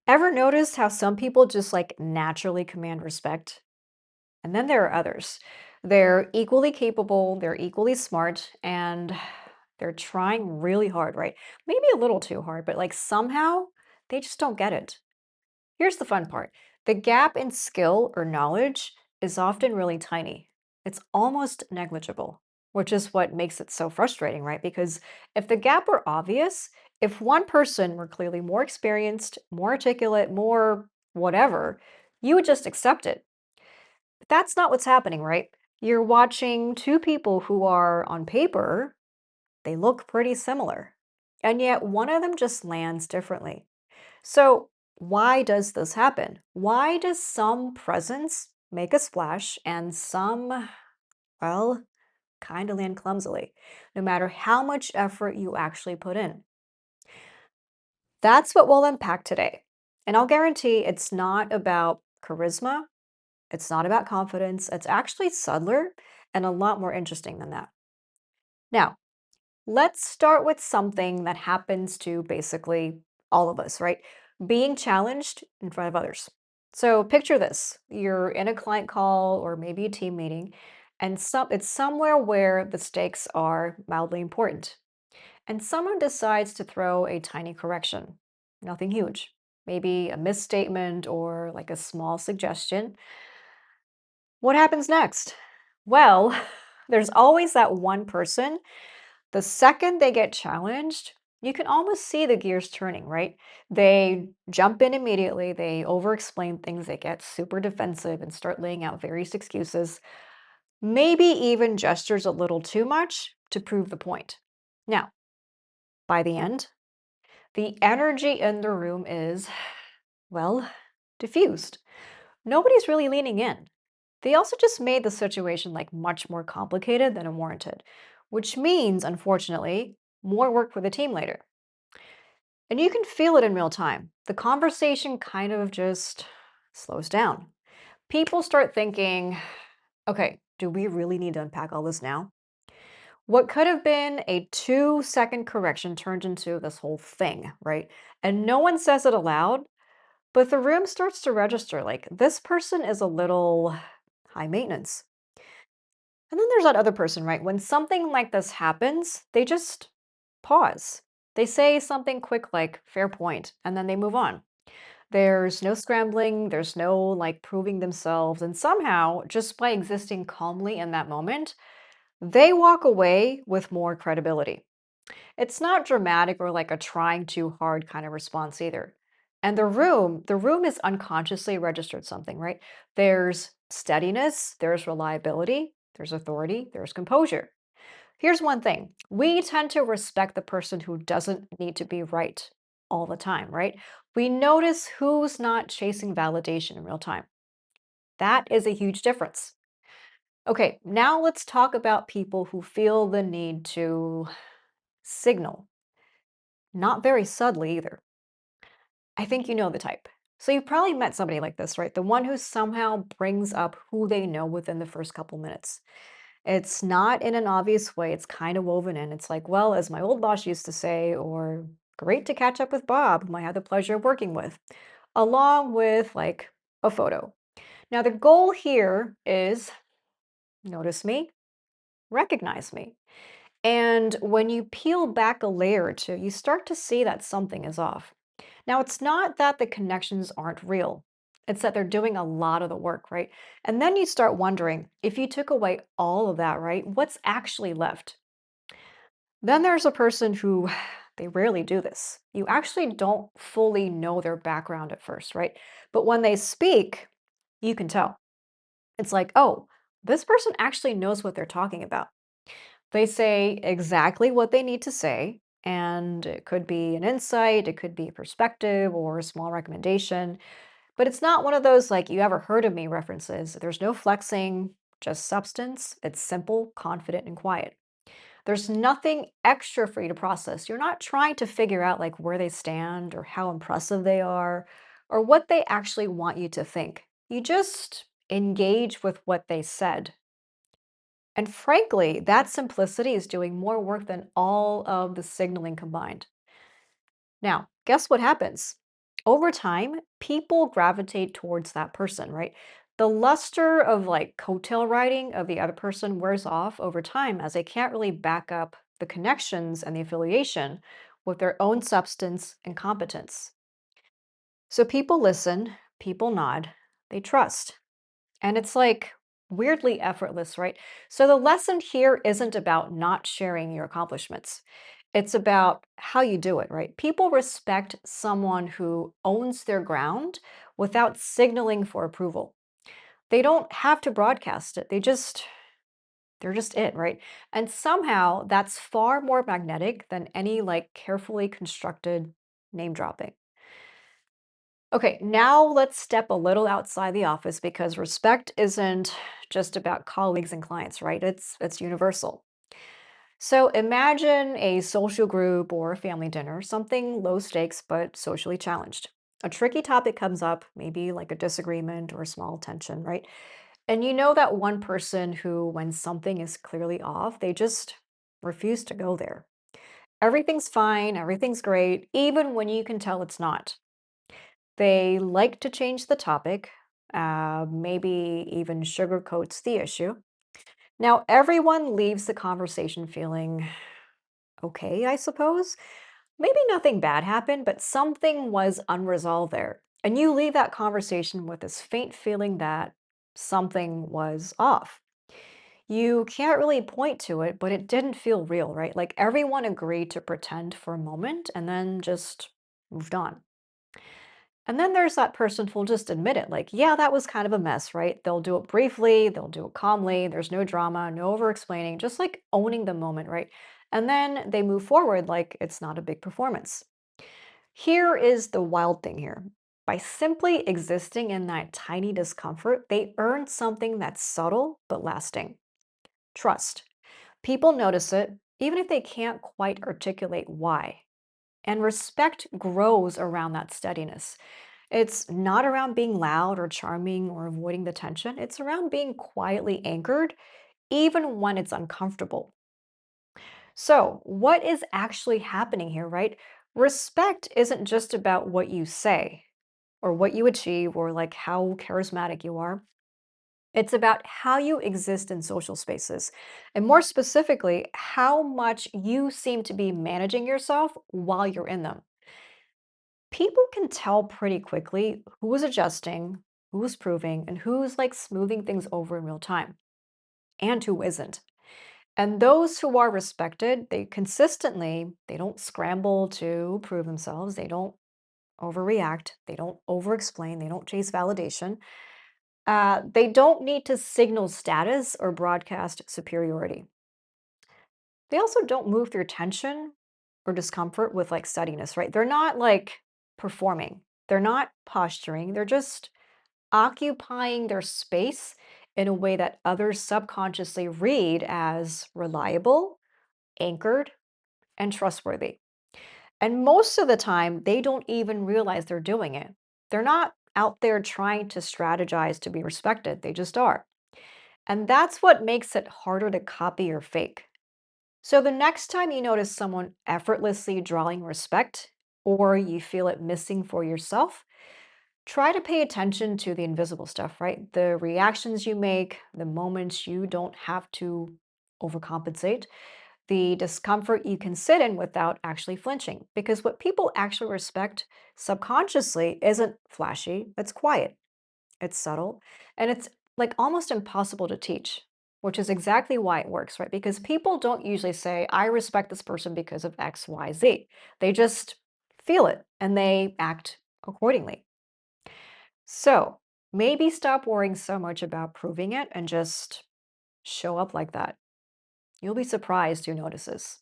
Ever noticed how some people just like naturally command respect? And then there are others. They're equally capable, they're equally smart, and they're trying really hard, right? Maybe a little too hard, but like somehow they just don't get it. Here's the fun part: the gap in skill or knowledge is often really tiny. It's almost negligible, which is what makes it so frustrating, right? Because if the gap were obvious, if one person were clearly more experienced, more articulate, more whatever, you would just accept it. But that's not what's happening, right? You're watching two people who are, on paper, they look pretty similar. And yet one of them just lands differently. So, why does this happen? Why does some presence make a splash and some, well, kind of land clumsily, no matter how much effort you actually put in? That's what we'll unpack today. And I'll guarantee it's not about charisma, it's not about confidence, it's actually subtler and a lot more interesting than that. Now, let's start with something that happens to basically all of us, right? Being challenged in front of others. So picture this. You're in a client call or maybe a team meeting, and it's somewhere where the stakes are mildly important. And someone decides to throw a tiny correction. Nothing huge. Maybe a misstatement or like a small suggestion. What happens next? Well, there's always that one person. The second they get challenged, you can almost see the gears turning, right? They jump in immediately, they over explain things, they get super defensive and start laying out various excuses, maybe even gestures a little too much to prove the point. Now, by the end, the energy in the room is, well, diffused. Nobody's really leaning in. They also just made the situation like much more complicated than it warranted, which means, unfortunately, more work for the team later. And you can feel it in real time. The conversation kind of just slows down. People start thinking, okay, do we really need to unpack all this now? What could have been a 2-second correction turned into this whole thing, right? And no one says it aloud, but the room starts to register like this person is a little high maintenance. And then there's that other person, right? When something like this happens, they just pause. They say something quick like, fair point, and then they move on. There's no scrambling, there's no like proving themselves. And somehow, just by existing calmly in that moment, they walk away with more credibility. It's not dramatic or like a trying too hard kind of response either. And the room is unconsciously registered something, right? There's steadiness, there's reliability, there's authority, there's composure. Here's one thing: we tend to respect the person who doesn't need to be right all the time, right? We notice who's not chasing validation in real time. That is a huge difference. Okay, now let's talk about people who feel the need to signal, not very subtly either. I think you know the type. So you've probably met somebody like this, right? The one who somehow brings up who they know within the first couple minutes. It's not in an obvious way, it's kind of woven in. It's like, well, as my old boss used to say, or great to catch up with Bob, whom I had the pleasure of working with, along with like a photo. Now, the goal here is notice me, recognize me. And when you peel back a layer or two, you start to see that something is off. Now, it's not that the connections aren't real. It's that they're doing a lot of the work, right? And then you start wondering, if you took away all of that, right, what's actually left? Then there's a person who they rarely do this. You actually don't fully know their background at first, right? But when they speak, you can tell. It's like, oh, this person actually knows what they're talking about. They say exactly what they need to say, and it could be an insight, it could be a perspective or a small recommendation, but it's not one of those like you ever heard of me references. There's no flexing, just substance. It's simple, confident, and quiet. There's nothing extra for you to process. You're not trying to figure out like where they stand or how impressive they are or what they actually want you to think. You just engage with what they said. And frankly, that simplicity is doing more work than all of the signaling combined. Now, guess what happens? Over time, people gravitate towards that person, right? The luster of like coattail riding of the other person wears off over time as they can't really back up the connections and the affiliation with their own substance and competence. So people listen, people nod, they trust. And it's like weirdly effortless, right? So the lesson here isn't about not sharing your accomplishments. It's about how you do it, right? People respect someone who owns their ground without signaling for approval. They don't have to broadcast it. They're just it, right? And somehow that's far more magnetic than any like carefully constructed name dropping. Okay, now let's step a little outside the office because respect isn't just about colleagues and clients, right? It's universal. So imagine a social group or a family dinner, something low stakes but socially challenged. A tricky topic comes up, maybe like a disagreement or a small tension, right? And you know that one person who, when something is clearly off, they just refuse to go there. Everything's fine, everything's great, even when you can tell it's not. They like to change the topic, maybe even sugarcoats the issue. Now, everyone leaves the conversation feeling okay, I suppose. Maybe nothing bad happened, but something was unresolved there. And you leave that conversation with this faint feeling that something was off. You can't really point to it, but it didn't feel real, right? Like everyone agreed to pretend for a moment and then just moved on. And then there's that person who'll just admit it, like, yeah, that was kind of a mess, right? They'll do it briefly, they'll do it calmly, there's no drama, no over explaining, just like owning the moment, right? And then they move forward like it's not a big performance. Here is the wild thing here. By simply existing in that tiny discomfort, they earn something that's subtle but lasting: trust. People notice it, even if they can't quite articulate why. And respect grows around that steadiness. It's not around being loud or charming or avoiding the tension. It's around being quietly anchored, even when it's uncomfortable. So, what is actually happening here, right? Respect isn't just about what you say or what you achieve or like how charismatic you are. It's about how you exist in social spaces. And more specifically, how much you seem to be managing yourself while you're in them. People can tell pretty quickly who's adjusting, who's proving, and who's like smoothing things over in real time, and who isn't. And those who are respected, they don't scramble to prove themselves, they don't overreact, they don't over explain, they don't chase validation. They don't need to signal status or broadcast superiority. They also don't move through tension or discomfort with like steadiness, right? They're not like performing, they're not posturing, they're just occupying their space in a way that others subconsciously read as reliable, anchored, and trustworthy. And most of the time, they don't even realize they're doing it. They're not out there trying to strategize to be respected, they just are. And that's what makes it harder to copy or fake. So the next time you notice someone effortlessly drawing respect, or you feel it missing for yourself, try to pay attention to the invisible stuff, right? The reactions you make, the moments you don't have to overcompensate, the discomfort you can sit in without actually flinching. Because what people actually respect subconsciously isn't flashy, it's quiet, it's subtle, and it's like almost impossible to teach, which is exactly why it works, right? Because people don't usually say, I respect this person because of X, Y, Z. They just feel it and they act accordingly. So maybe stop worrying so much about proving it and just show up like that. You'll be surprised who notices.